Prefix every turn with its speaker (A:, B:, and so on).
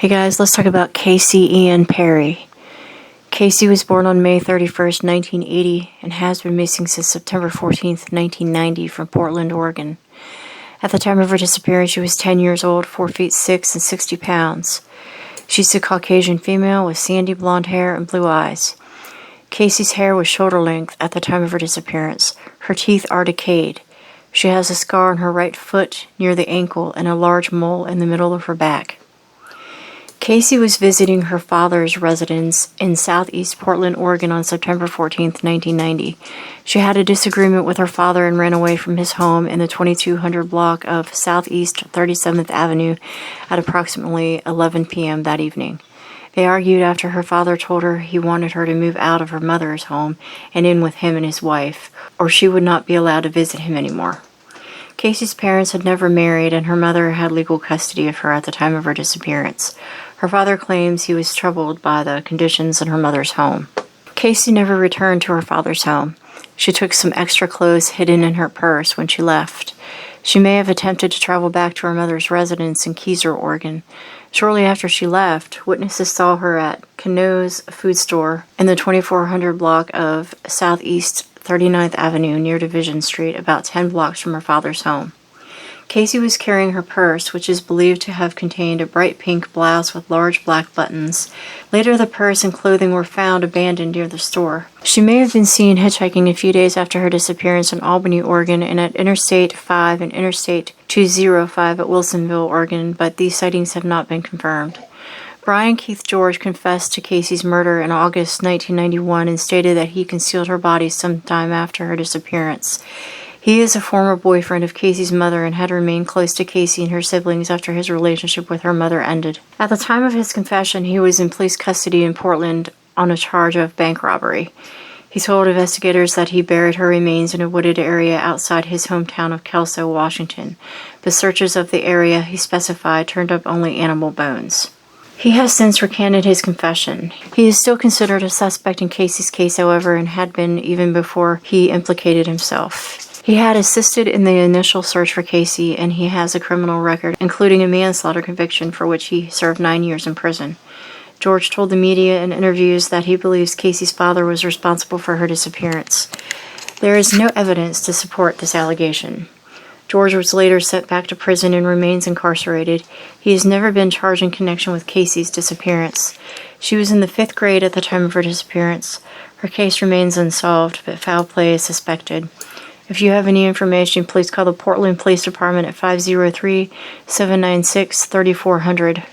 A: Hey guys, let's talk about Kacey Ann Perry. Kacey was born on May 31st, 1980, and has been missing since September 14th, 1990 from Portland, Oregon. At the time of her disappearance, she was 10 years old, 4 feet 6 and 60 pounds. She's a Caucasian female with sandy blonde hair and blue eyes. Kacey's hair was shoulder length at the time of her disappearance. Her teeth are decayed. She has a scar on her right foot near the ankle and a large mole in the middle of her back. Kacey was visiting her father's residence in southeast Portland, Oregon on September 14, 1990. She had a disagreement with her father and ran away from his home in the 2200 block of Southeast 37th Avenue at approximately 11 p.m. that evening. They argued after her father told her he wanted her to move out of her mother's home and in with him and his wife, or she would not be allowed to visit him anymore. Kacey's parents had never married, and her mother had legal custody of her at the time of her disappearance. Her father claims he was troubled by the conditions in her mother's home. Kacey never returned to her father's home. She took some extra clothes hidden in her purse when she left. She may have attempted to travel back to her mother's residence in Keyser, Oregon. Shortly after she left, witnesses saw her at Cano's food store in the 2400 block of Southeast 39th Avenue near Division Street, about 10 blocks from her father's home. Kacey was carrying her purse, which is believed to have contained a bright pink blouse with large black buttons. Later, the purse and clothing were found abandoned near the store. She may have been seen hitchhiking a few days after her disappearance in Albany, Oregon, and at Interstate 5 and Interstate 205 at Wilsonville, Oregon, but these sightings have not been confirmed. Brian Keith George confessed to Kacey's murder in August 1991 and stated that he concealed her body sometime after her disappearance. He is a former boyfriend of Kacey's mother and had remained close to Kacey and her siblings after his relationship with her mother ended. At the time of his confession, he was in police custody in Portland on a charge of bank robbery. He told investigators that he buried her remains in a wooded area outside his hometown of Kelso, Washington. The searches of the area, he specified, turned up only animal bones. He has since recanted his confession. He is still considered a suspect in Kacey's case, however, and had been even before he implicated himself. He had assisted in the initial search for Kacey, and he has a criminal record, including a manslaughter conviction for which he served 9 years in prison. George told the media in interviews that he believes Kacey's father was responsible for her disappearance. There is no evidence to support this allegation. George was later sent back to prison and remains incarcerated. He has never been charged in connection with Kacey's disappearance. She was in the 5th grade at the time of her disappearance. Her case remains unsolved, but foul play is suspected. If you have any information, please call the Portland Police Department at 503-796-3400.